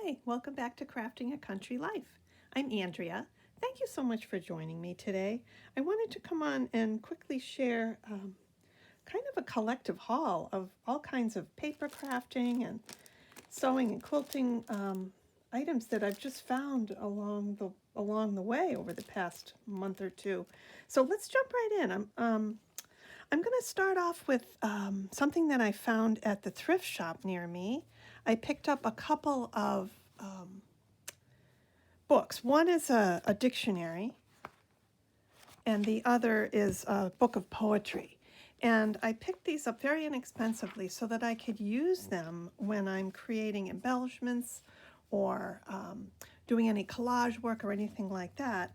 Hi, welcome back to Crafting a Country Life. I'm Andrea. Thank you so much for joining me today. I wanted to come on and quickly share kind of a collective haul of all kinds of paper crafting and sewing and quilting items that I've just found along the way over the past month or two. So let's jump right in. I'm going to start off with something that I found at the thrift shop near me. I picked up a couple of books. One is a dictionary, and the other is a book of poetry. And I picked these up very inexpensively so that I could use them when I'm creating embellishments or doing any collage work or anything like that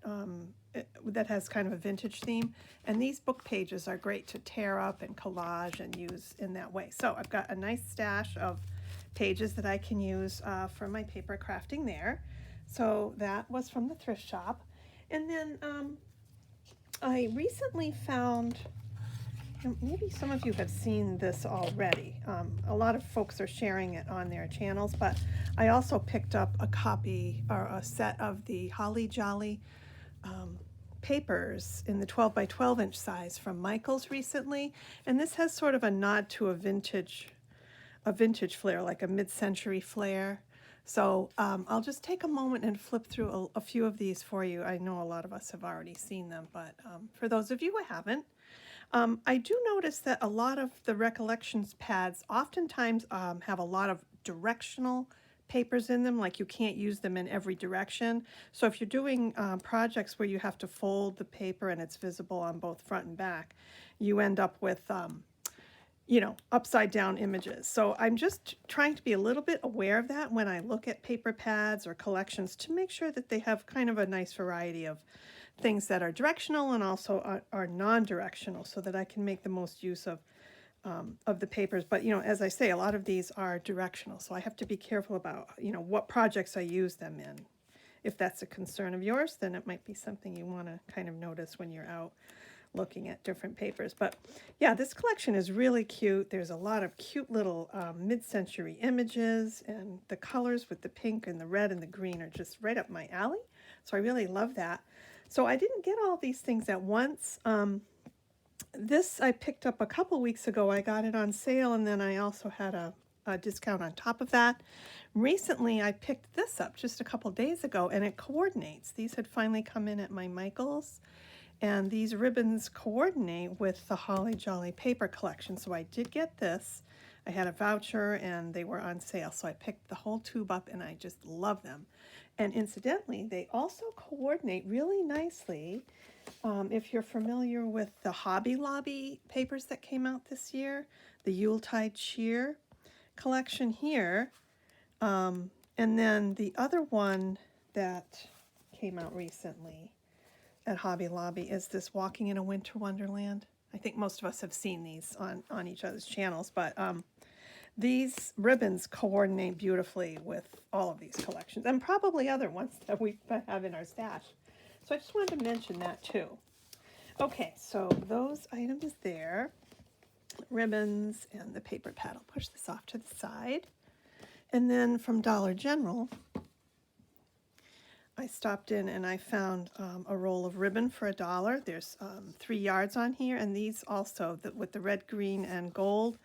that has kind of a vintage theme. And these book pages are great to tear up and collage and use in that way. So I've got a nice stash of pages that I can use for my paper crafting there. So that was from the thrift shop. And then I recently found, maybe some of you have seen this already. A lot of folks are sharing it on their channels, but I also picked up a copy or a set of the Holly Jolly papers in the 12 by 12 inch size from Michaels recently. And this has sort of a nod to a vintage flair, like a mid-century flair. So I'll just take a moment and flip through a few of these for you. I know a lot of us have already seen them, but for those of you who haven't, I do notice that a lot of the recollections pads oftentimes have a lot of directional papers in them, like you can't use them in every direction. So if you're doing projects where you have to fold the paper and it's visible on both front and back, you end up with upside down images. So I'm just trying to be a little bit aware of that when I look at paper pads or collections to make sure that they have kind of a nice variety of things that are directional and also are non-directional so that I can make the most use of the papers. But, as I say, a lot of these are directional, so I have to be careful about, what projects I use them in. If that's a concern of yours, then it might be something you want to kind of notice when you're out looking at different papers. But yeah, this collection is really cute. There's a lot of cute little mid-century images, and the colors with the pink and the red and the green are just right up my alley. So I really love that. So I didn't get all these things at once. This I picked up a couple weeks ago. I got it on sale, and then I also had a discount on top of that. Recently, I picked this up just a couple days ago, and it coordinates. These had finally come in at my Michaels, and these ribbons coordinate with the Holly Jolly paper collection. So I did get this. I had a voucher and they were on sale. So I picked the whole tube up and I just love them. And incidentally, they also coordinate really nicely. If you're familiar with the Hobby Lobby papers that came out this year, the Yuletide Cheer collection here, and then the other one that came out recently at Hobby Lobby is this Walking in a Winter Wonderland. I think most of us have seen these on each other's channels, but these ribbons coordinate beautifully with all of these collections and probably other ones that we have in our stash. So I just wanted to mention that too. Okay, so those items there, ribbons and the paper pad. I'll push this off to the side. And then from Dollar General, I stopped in and I found a roll of ribbon for $1. There's 3 yards on here, and these also, with the red, green, and gold,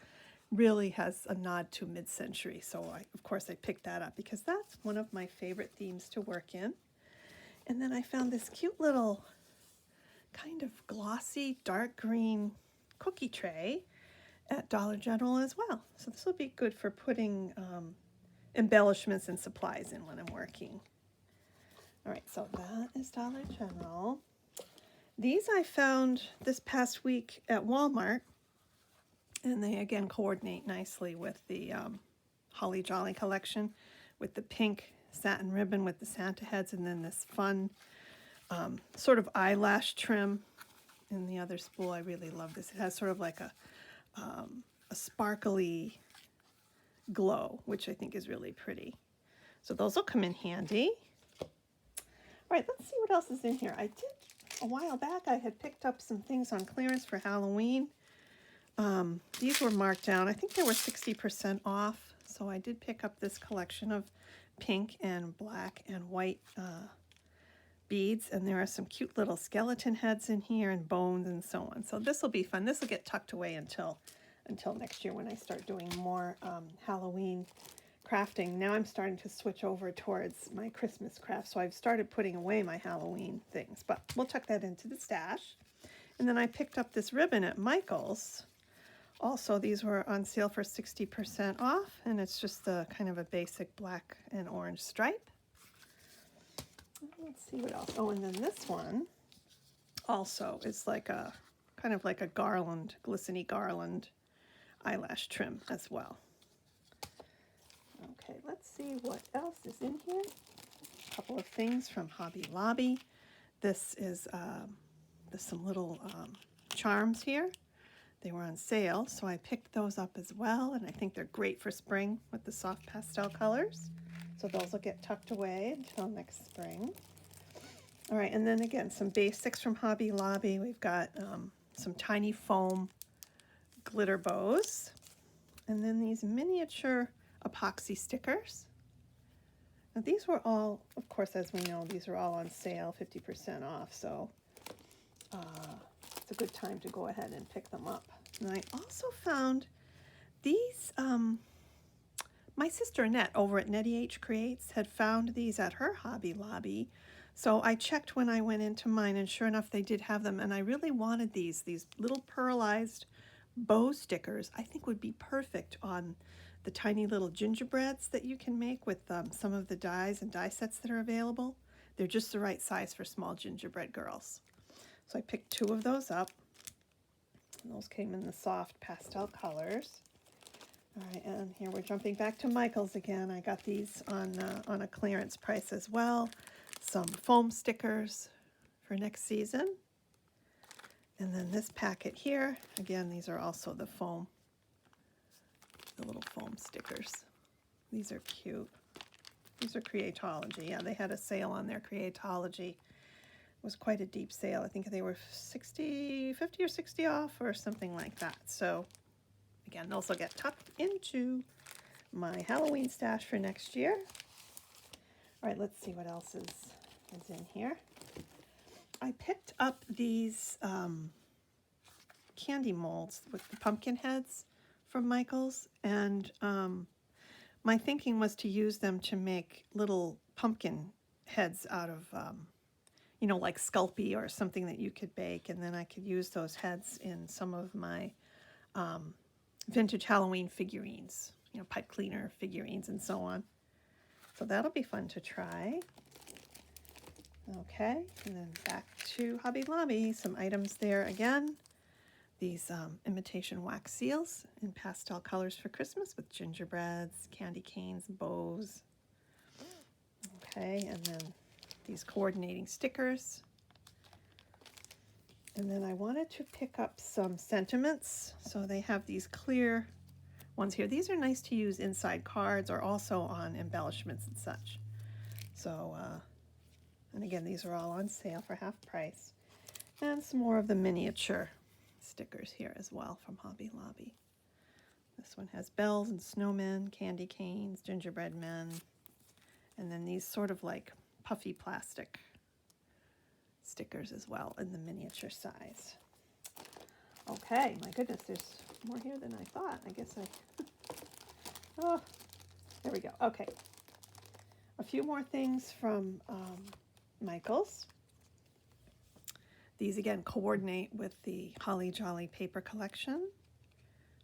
really has a nod to mid-century. So of course I picked that up because that's one of my favorite themes to work in. And then I found this cute little kind of glossy dark green cookie tray at Dollar General as well. So this will be good for putting embellishments and supplies in when I'm working. All right, so that is Dollar General. These I found this past week at Walmart, and they again coordinate nicely with the Holly Jolly collection with the pink satin ribbon with the Santa heads, and then this fun sort of eyelash trim in the other spool. I really love this. It has sort of like a sparkly glow, which I think is really pretty. So those will come in handy. All right, let's see what else is in here. I did, a while back, I had picked up some things on clearance for Halloween. These were marked down. I think they were 60% off. So I did pick up this collection of pink and black and white beads, and there are some cute little skeleton heads in here and bones and so on. So this will be fun. This will get tucked away until next year when I start doing more Halloween crafting. Now I'm starting to switch over towards my Christmas craft, so I've started putting away my Halloween things, but we'll tuck that into the stash. And then I picked up this ribbon at Michael's. Also, these were on sale for 60% off, and it's just the kind of a basic black and orange stripe. Let's see what else. Oh, and then this one also is like a kind of like a garland, glistening garland eyelash trim as well. Okay, let's see what else is in here. A couple of things from Hobby Lobby. This is there's some little charms here. They were on sale, so I picked those up as well, and I think they're great for spring with the soft pastel colors. So those will get tucked away until next spring. All right, and then again, some basics from Hobby Lobby. We've got some tiny foam glitter bows, and then these miniature epoxy stickers. Now these were all, of course, as we know, these are all on sale, 50% off, so it's a good time to go ahead and pick them up. And I also found these, my sister Annette over at Nettie H Creates had found these at her Hobby Lobby. So I checked when I went into mine, and sure enough, they did have them. And I really wanted these little pearlized bow stickers. I think would be perfect on the tiny little gingerbreads that you can make with some of the dies and die sets that are available. They're just the right size for small gingerbread girls. So I picked 2 of those up. And those came in the soft pastel colors. All right, and here we're jumping back to Michael's again. I got these on a clearance price as well. Some foam stickers for next season. And then this packet here, again, these are also the little foam stickers. These are cute. These are Creatology. Yeah, they had a sale on their Creatology. It was quite a deep sale. I think they were 50 or 60 off or something like that. So again, those will get tucked into my Halloween stash for next year. All right, let's see what else is in here. I picked up these candy molds with the pumpkin heads from Michael's, and my thinking was to use them to make little pumpkin heads out of, you know, like Sculpey or something that you could bake, and then I could use those heads in some of my vintage Halloween figurines, you know, pipe cleaner figurines and so on. So that'll be fun to try. Okay, and then back to Hobby Lobby, some items there again. These imitation wax seals in pastel colors for Christmas with gingerbreads, candy canes, bows. Okay, and then these coordinating stickers. And then I wanted to pick up some sentiments. So they have these clear ones here. These are nice to use inside cards or also on embellishments and such. So, and again, these are all on sale for half price. And some more of the miniature stickers here as well from Hobby Lobby. This one has bells and snowmen, candy canes, gingerbread men, and then these sort of like puffy plastic stickers as well in the miniature size. Okay, my goodness, there's more here than I thought. I guess oh, there we go. Okay, a few more things from Michael's. These again coordinate with the Holly Jolly paper collection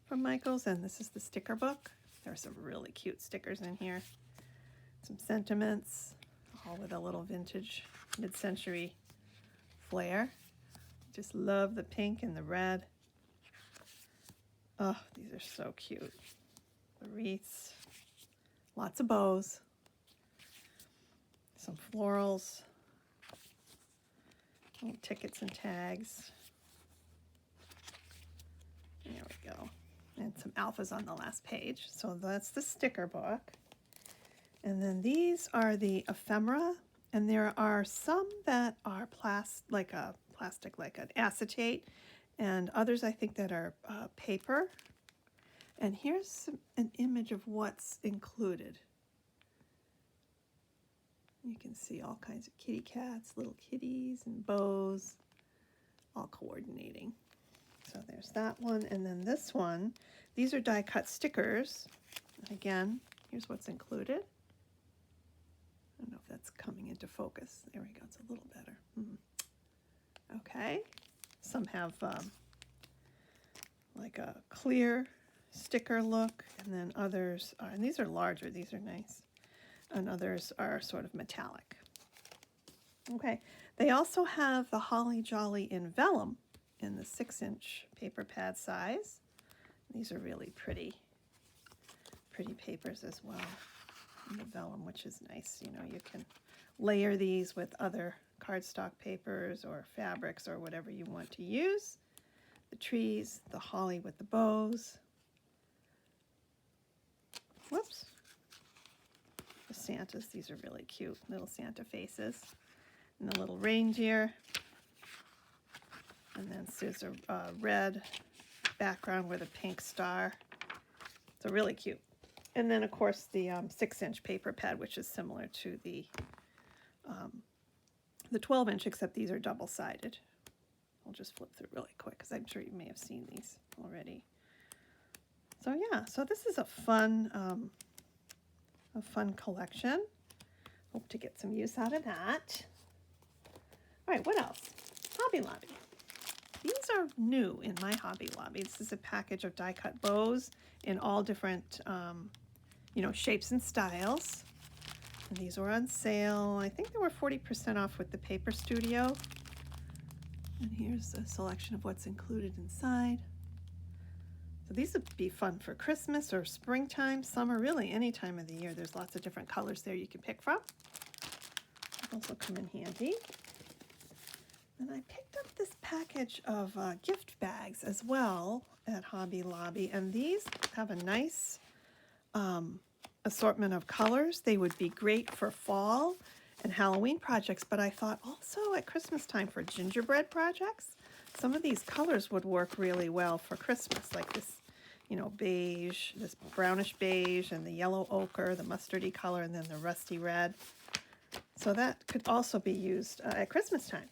from Michael's, and this is the sticker book. There are some really cute stickers in here. Some sentiments, all with a little vintage mid-century flair. Just love the pink and the red. Oh, these are so cute. The wreaths, lots of bows, some florals, little tickets and tags. There we go. And some alphas on the last page. So that's the sticker book. And then these are the ephemera, and there are some that are like an acetate, and others I think that are paper. And here's an image of what's included. You can see all kinds of kitty cats, little kitties and bows, all coordinating. So there's that one, and then this one, these are die cut stickers. Again, here's what's included. I don't know if that's coming into focus. There we go, it's a little better. Okay, some have like a clear sticker look, and then others are, and these are larger, these are nice, and others are sort of metallic. Okay, they also have the Holly Jolly in vellum in the 6-inch paper pad size. These are really pretty papers as well in the vellum, which is nice. You know, you can layer these with other cardstock papers or fabrics or whatever you want to use. The trees, the holly with the bows. Whoops. The Santas, these are really cute, little Santa faces. And the little reindeer. And then there's a red background with a pink star. So really cute. And then, of course, the 6-inch paper pad, which is similar to the 12-inch, except these are double-sided. I'll just flip through really quick because I'm sure you may have seen these already. So yeah, so this is a fun collection. Hope to get some use out of that. All right, what else? Hobby Lobby. These are new in my Hobby Lobby. This is a package of die-cut bows in all different, shapes and styles. And these were on sale. I think they were 40% off with the Paper Studio. And here's a selection of what's included inside. So these would be fun for Christmas or springtime, summer, really any time of the year. There's lots of different colors there you can pick from. They'll also come in handy. And I picked up this package of gift bags as well at Hobby Lobby, and these have a nice assortment of colors. They would be great for fall and Halloween projects, but I thought also at Christmas time for gingerbread projects, some of these colors would work really well for Christmas, like this, beige, this brownish beige, and the yellow ochre, the mustardy color, and then the rusty red. So that could also be used at Christmas time.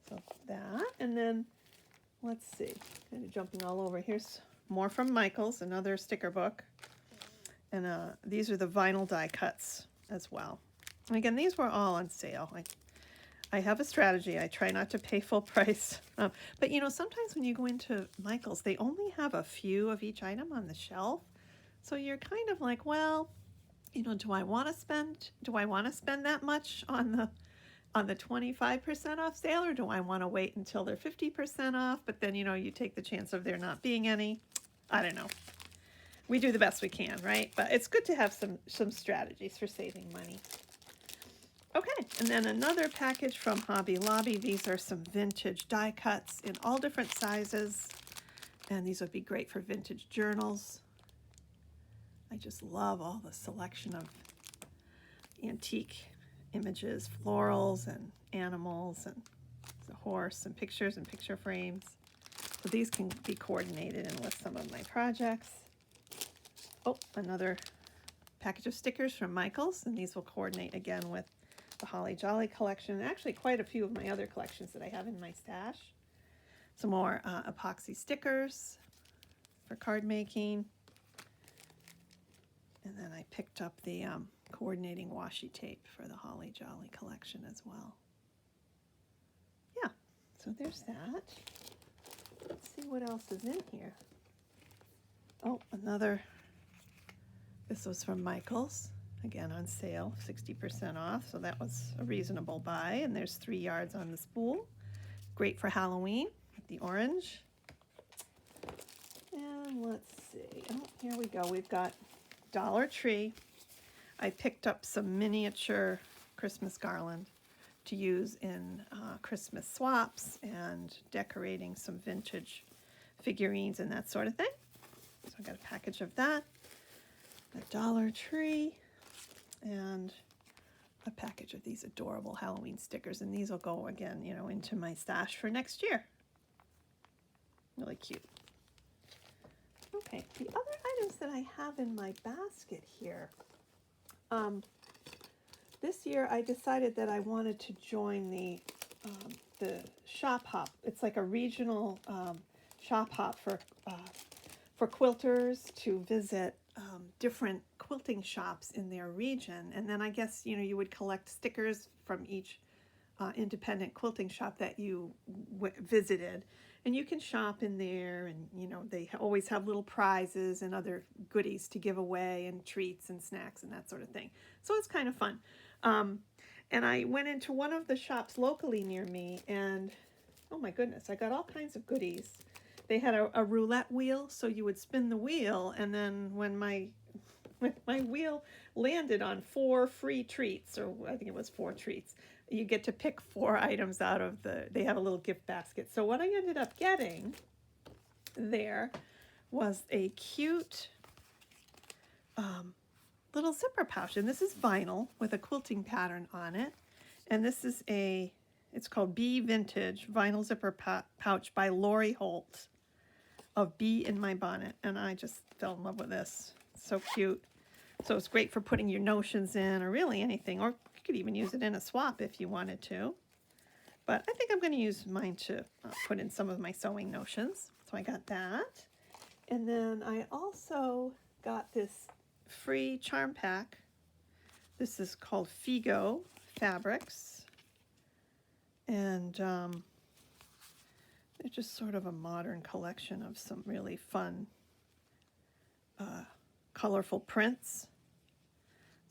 So that, and then let's see, kind of jumping all over. Here's more from Michaels, another sticker book. And these are the vinyl die cuts as well. And again, these were all on sale. I have a strategy. I try not to pay full price. But sometimes when you go into Michaels, they only have a few of each item on the shelf. So you're kind of like, well, do I want to spend that much on the 25% off sale, or do I want to wait until they're 50% off? But then, you take the chance of there not being any. I don't know. We do the best we can, right? But it's good to have some strategies for saving money. Okay, and then another package from Hobby Lobby. These are some vintage die cuts in all different sizes. And these would be great for vintage journals. I just love all the selection of antique images, florals and animals and a horse and pictures and picture frames. So these can be coordinated in with some of my projects. Oh, another package of stickers from Michaels, and these will coordinate again with the Holly Jolly collection, and actually quite a few of my other collections that I have in my stash. Some more epoxy stickers for card making. And then I picked up the coordinating washi tape for the Holly Jolly collection as well. Yeah, so there's that. Let's see what else is in here. Oh, this was from Michaels, again on sale, 60% off, so that was a reasonable buy. And there's 3 yards on the spool. Great for Halloween with the orange. And let's see, oh, here we go. We've got Dollar Tree. I picked up some miniature Christmas garland to use in Christmas swaps and decorating some vintage figurines and that sort of thing. So I got a package of that, a Dollar Tree, and a package of these adorable Halloween stickers. And these will go again, into my stash for next year. Really cute. Okay, the other items that I have in my basket here, this year I decided that I wanted to join the shop hop. It's like a regional shop hop for quilters to visit different quilting shops in their region. And then I guess, you know, you would collect stickers from each independent quilting shop that you visited. And you can shop in there, and you know they always have little prizes and other goodies to give away, and treats and snacks and that sort of thing. So it's kind of fun. And I went into one of the shops locally near me, and oh my goodness, I got all kinds of goodies. They had a roulette wheel, so you would spin the wheel, and then when my wheel landed on 4 free treats, or I think it was 4 treats, you get to pick 4 items out of they have a little gift basket. So what I ended up getting there was a cute little zipper pouch. And this is vinyl with a quilting pattern on it. And this is it's called Bee Vintage Vinyl Zipper Pouch by Lori Holt of Bee in My Bonnet. And I just fell in love with this. So cute. So it's great for putting your notions in, or really anything, or you could even use it in a swap if you wanted to. But I think I'm going to use mine to put in some of my sewing notions. So I got that. And then I also got this free charm pack. This is called Figo Fabrics. And they're just sort of a modern collection of some really fun, colorful prints.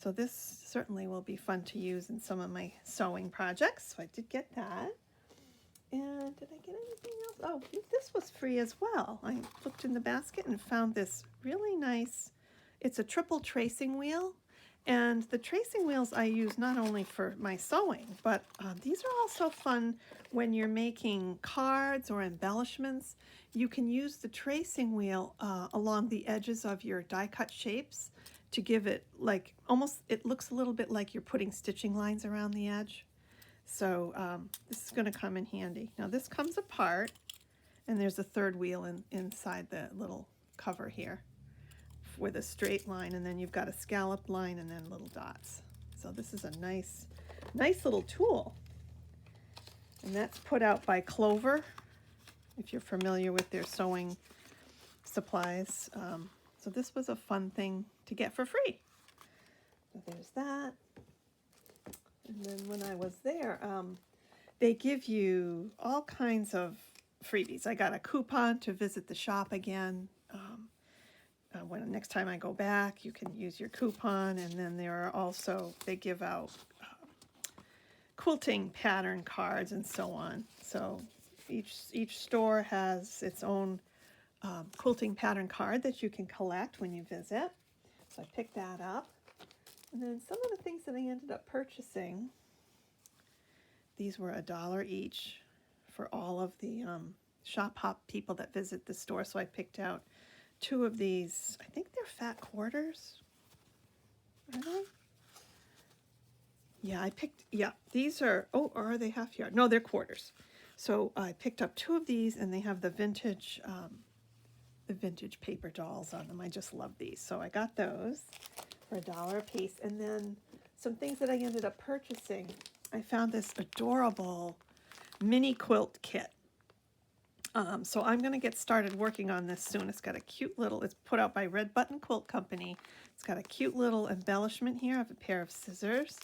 So this certainly will be fun to use in some of my sewing projects. So I did get that. And did I get anything else? Oh, this was free as well. I looked in the basket and found this really nice, it's a triple tracing wheel. And the tracing wheels I use not only for my sewing, but these are also fun when you're making cards or embellishments. You can use the tracing wheel along the edges of your die cut shapes to give it like almost, it looks a little bit like you're putting stitching lines around the edge. So this is going to come in handy. Now this comes apart, and there's a third wheel inside the little cover here with a straight line, and then you've got a scalloped line and then little dots. So this is a nice little tool. And that's put out by Clover, if you're familiar with their sewing supplies. So this was a fun thing to get for free. So there's that. And then when I was there, they give you all kinds of freebies. I got a coupon to visit the shop again. When next time I go back, you can use your coupon. And then there are also, they give out quilting pattern cards and so on. So each store has its own quilting pattern card that you can collect when you visit. So I picked that up. And then some of the things that I ended up purchasing, these were $1 each for all of the shop hop people that visit the store. So I picked out 2 of these. I think they're fat quarters. Are they? Yeah, these are, oh, or are they half yard? No, they're quarters. So I picked up 2 of these, and they have the vintage paper dolls on them. I just love these. So I got those for $1 a piece. And then some things that I ended up purchasing. I found this adorable mini quilt kit. So I'm going to get started working on this soon. It's got a cute little, it's put out by Red Button Quilt Company. It's got a cute little embellishment here of a pair of scissors.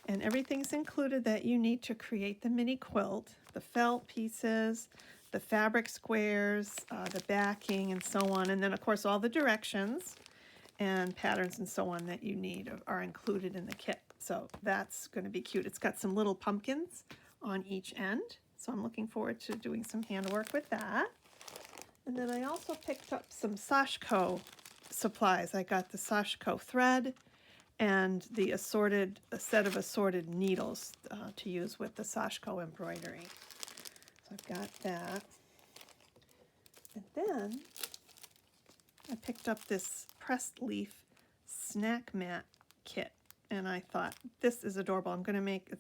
And everything's included that you need to create the mini quilt. The felt pieces, the fabric squares, the backing, and so on. And then, of course, all the directions and patterns and so on that you need are included in the kit. So that's going to be cute. It's got some little pumpkins on each end. So I'm looking forward to doing some handwork with that. And then I also picked up some Sashiko supplies. I got the Sashiko thread and a set of assorted needles to use with the Sashiko embroidery. So I've got that. And then I picked up this pressed leaf snack mat kit. And I thought, this is adorable.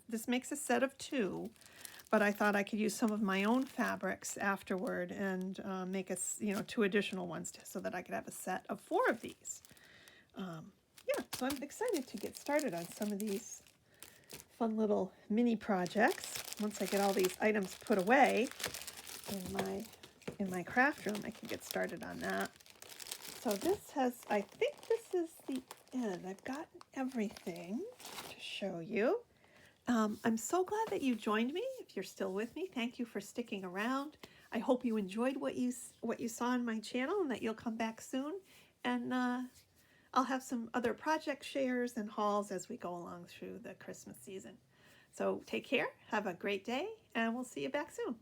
This makes a set of 2. But I thought I could use some of my own fabrics afterward and make 2 additional ones so that I could have a set of 4 of these. Yeah, so I'm excited to get started on some of these fun little mini projects. Once I get all these items put away in my craft room, I can get started on that. So this has, I think this is the end. I've gotten everything to show you. I'm so glad that you joined me. If you're still with me, thank you for sticking around. I hope you enjoyed what you saw on my channel and that you'll come back soon. And I'll have some other project shares and hauls as we go along through the Christmas season. So take care, have a great day, and we'll see you back soon.